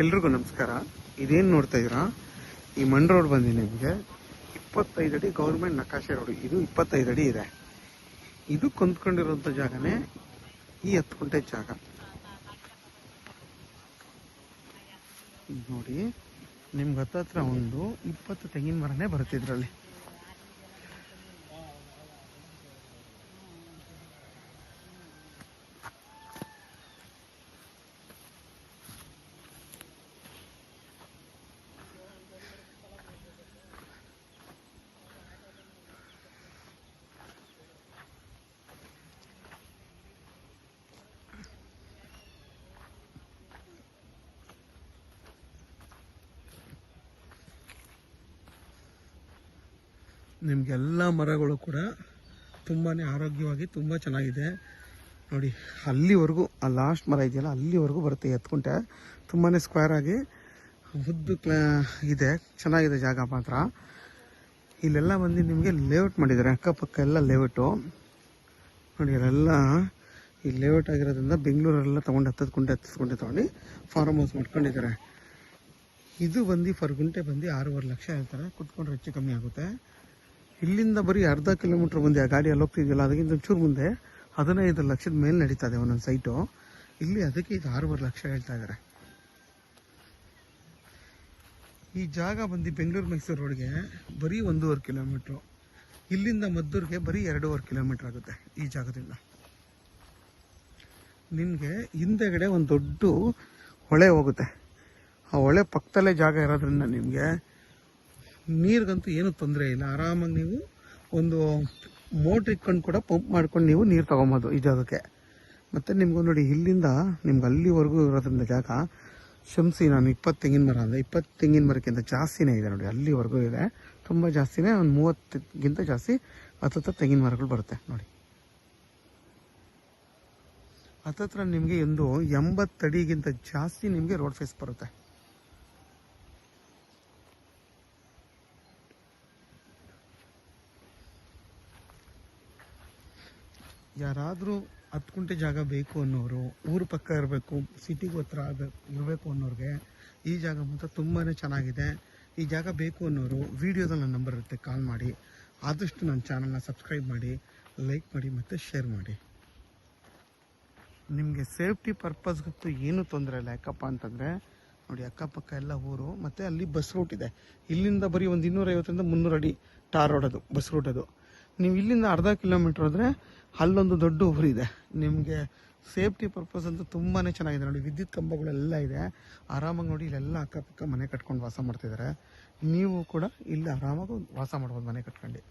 ಎಲ್ರಿಗೂ ನಮಸ್ಕಾರ. ಇದೇನು ನೋಡ್ತಾ ಇದ್ದೀರಾ, ಈ ಮಣ್ ರೋಡ್ ಬಂದು ನಿಮಗೆ 25 ಅಡಿ ಗೌರ್ಮೆಂಟ್ ನಕಾಶೆ ರೋಡ್. ಇದು 25 ಅಡಿ ಇದೆ. ಇದು ಕೊಂದ್ಕೊಂಡಿರೋಂಥ ಜಾಗನೇ ಈ 10 ಗುಂಟೆ ಜಾಗ. ನೋಡಿ, ನಿಮ್ಗೆ ಹತ್ತತ್ರ ಒಂದು 20 ತೆಂಗಿನ ಮರನೇ ಬರುತ್ತೆ ಇದರಲ್ಲಿ. ನಿಮಗೆಲ್ಲ ಮರಗಳು ಕೂಡ ತುಂಬಾ ಆರೋಗ್ಯವಾಗಿ ತುಂಬ ಚೆನ್ನಾಗಿದೆ. ನೋಡಿ, ಅಲ್ಲಿವರೆಗೂ ಆ ಲಾಸ್ಟ್ ಮರ ಇದೆಯಲ್ಲ, ಅಲ್ಲಿವರೆಗೂ ಬರುತ್ತೆ 10 ಗುಂಟೆ. ತುಂಬಾ ಸ್ಕ್ವೇರ್ ಆಗಿ ಉದ್ದು ಇದೆ, ಚೆನ್ನಾಗಿದೆ ಜಾಗ ಮಾತ್ರ. ಇಲ್ಲೆಲ್ಲ ಬಂದು ನಿಮಗೆ ಲೇಔಟ್ ಮಾಡಿದ್ದಾರೆ, ಅಕ್ಕಪಕ್ಕ ಎಲ್ಲ ಲೇಔಟು. ನೋಡಿ, ಇಲ್ಲೆಲ್ಲ ಈ ಲೇಔಟ್ ಆಗಿರೋದ್ರಿಂದ ಬೆಂಗಳೂರೆಲ್ಲ ತೊಗೊಂಡು 10 ಗುಂಟೆ ತೊಗೊಂಡು ಫಾರ್ಮ್ ಹೌಸ್ ಮಾಡ್ಕೊಂಡಿದ್ದಾರೆ. ಇದು ಬಂದು ಪರ್ ಗುಂಟೆ ಬಂದು 6.5 ಲಕ್ಷ ಹೇಳ್ತಾರೆ. ಕುತ್ಕೊಂಡ್ರೆ ಹೆಚ್ಚು ಕಮ್ಮಿ ಆಗುತ್ತೆ. ಇಲ್ಲಿಂದ ಬರೀ ಅರ್ಧ ಕಿಲೋಮೀಟ್ರ್ ಮುಂದೆ ಆ ಗಾಡಿ ಅಲ್ಲಿ ಹೋಗ್ತಿದ್ಯಲ್ಲ, ಅದಕ್ಕಿಂತ ಒಂಚೂರು ಮುಂದೆ 15 ಲಕ್ಷದ ಮೇಲೆ ನಡೀತಾ ಇದೆ ಒಂದೊಂದು ಸೈಟು. ಇಲ್ಲಿ ಅದಕ್ಕೆ ಇದು 6.5 ಲಕ್ಷ ಹೇಳ್ತಾ ಇದ್ದಾರೆ. ಈ ಜಾಗ ಬಂದು ಬೆಂಗಳೂರು ಮೈಸೂರು ರೋಡ್ಗೆ ಬರೀ 1.5 ಕಿಲೋಮೀಟ್ರು. ಇಲ್ಲಿಂದ ಮದ್ದೂರಿಗೆ ಬರೀ 2.5 ಕಿಲೋಮೀಟ್ರ್ ಆಗುತ್ತೆ ಈ ಜಾಗದಿಂದ. ನಿಮಗೆ ಹಿಂದೆಗಡೆ ಒಂದು ದೊಡ್ಡ ಹೊಳೆ ಹೋಗುತ್ತೆ. ಆ ಹೊಳೆ ಪಕ್ಕದಲ್ಲೇ ಜಾಗ ಇರೋದ್ರಿಂದ ನಿಮಗೆ ನೀರಿಗಂತೂ ಏನೂ ತೊಂದರೆ ಇಲ್ಲ. ಆರಾಮಾಗಿ ನೀವು ಒಂದು ಮೋಟ್ರ್ ಇಟ್ಕೊಂಡು ಕೂಡ ಪಂಪ್ ಮಾಡ್ಕೊಂಡು ನೀವು ನೀರು ತೊಗೊಬೋದು ಈ ಜಾಗಕ್ಕೆ. ಮತ್ತು ನಿಮಗೂ ನೋಡಿ, ಇಲ್ಲಿಂದ ನಿಮ್ಗೆ ಅಲ್ಲಿವರೆಗೂ ಇರೋದ್ರಿಂದ ಜಾಗ ಶಂಸಿ, ನಾನು 20 ತೆಂಗಿನ ಮರ ಅಂದರೆ 20 ತೆಂಗಿನ ಮರಕ್ಕಿಂತ ಜಾಸ್ತಿನೇ ಇದೆ. ನೋಡಿ, ಅಲ್ಲಿವರೆಗೂ ಇದೆ, ತುಂಬ ಜಾಸ್ತಿನೇ. ಒಂದು 30ಗಿಂತ ಜಾಸ್ತಿ ಹತ್ತತ್ರ ತೆಂಗಿನ ಮರಗಳು ಬರುತ್ತೆ. ನೋಡಿ, ಹತ್ತತ್ರ ನಿಮಗೆ ಒಂದು 80 ಅಡಿಗಿಂತ ಜಾಸ್ತಿ ನಿಮಗೆ ರೋಡ್ ಫೇಸ್ ಬರುತ್ತೆ. ಯಾರಾದರೂ 10 ಗುಂಟೆ ಜಾಗ ಬೇಕು ಅನ್ನೋರು, ಊರು ಪಕ್ಕ ಇರಬೇಕು, ಸಿಟಿಗೆ ಹತ್ರ ಇರಬೇಕು ಅನ್ನೋರಿಗೆ ಈ ಜಾಗ ಮಾತ್ರ ತುಂಬಾ ಚೆನ್ನಾಗಿದೆ. ಈ ಜಾಗ ಬೇಕು ಅನ್ನೋರು ವಿಡಿಯೋದಲ್ಲಿ ನನ್ನ ನಂಬರ್ ಇರುತ್ತೆ, ಕಾಲ್ ಮಾಡಿ. ಆದಷ್ಟು ನನ್ನ ಚಾನಲ್ನ ಸಬ್ಸ್ಕ್ರೈಬ್ ಮಾಡಿ, ಲೈಕ್ ಮಾಡಿ ಮತ್ತು ಶೇರ್ ಮಾಡಿ. ನಿಮಗೆ ಸೇಫ್ಟಿ ಪರ್ಪಸ್ಗಂತೂ ಏನೂ ತೊಂದರೆ ಇಲ್ಲ. ಯಾಕಪ್ಪ ಅಂತಂದರೆ ನೋಡಿ, ಅಕ್ಕಪಕ್ಕ ಎಲ್ಲ ಊರು, ಮತ್ತು ಅಲ್ಲಿ ಬಸ್ ರೂಟ್ ಇದೆ. ಇಲ್ಲಿಂದ ಬರೀ ಒಂದು 250ರಿಂದ 300 ಅಡಿ ಟಾರ್ ರೋಡ್, ಅದು ಬಸ್ ರೂಟ್. ಅದು ನೀವು ಇಲ್ಲಿಂದ ಅರ್ಧ ಕಿಲೋಮೀಟ್ರ್ ಹೋದರೆ ಅಲ್ಲೊಂದು ದೊಡ್ಡ ಊರಿದೆ. ನಿಮಗೆ ಸೇಫ್ಟಿ ಪರ್ಪಸ್ ಅಂತೂ ತುಂಬಾ ಚೆನ್ನಾಗಿದೆ. ನೋಡಿ, ವಿದ್ಯುತ್ ಕಂಬಗಳೆಲ್ಲ ಇದೆ. ಆರಾಮಾಗಿ ನೋಡಿ, ಇಲ್ಲೆಲ್ಲ ಅಕ್ಕಪಕ್ಕ ಮನೆ ಕಟ್ಕೊಂಡು ವಾಸ ಮಾಡ್ತಿದ್ದಾರೆ. ನೀವು ಕೂಡ ಇಲ್ಲಿ ಆರಾಮಾಗಿ ವಾಸ ಮಾಡ್ಬೋದು ಮನೆ ಕಟ್ಕೊಂಡು.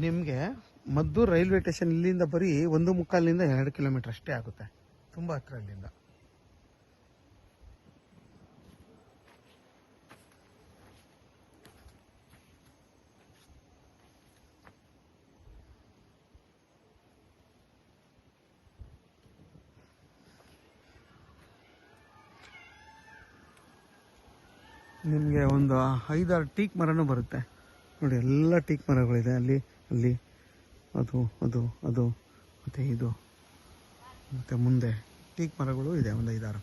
ನಿಮಗೆ ಮದ್ದೂರು ರೈಲ್ವೆ ಸ್ಟೇಷನ್ ಇಲ್ಲಿಂದ ಬರೀ 1.25ರಿಂದ 2 ಕಿಲೋಮೀಟ್ರ್ ಅಷ್ಟೇ ಆಗುತ್ತೆ. ತುಂಬ ಹತ್ರ ಇಲ್ಲಿಂದ. ನಿಮಗೆ ಒಂದು 5-6 ಟೀಕ್ ಮರನೂ ಬರುತ್ತೆ. ನೋಡಿ, ಎಲ್ಲ ಟೀಕ್ ಮರಗಳಿದೆ. ಅಲ್ಲಿ ಅಲ್ಲಿ ಅದು ಅದು ಅದು ಮತ್ತು ಇದು ಮತ್ತು ಮುಂದೆ ಟೀಕ್ ಮರಗಳು ಇದೆ ಒಂದು 5-6.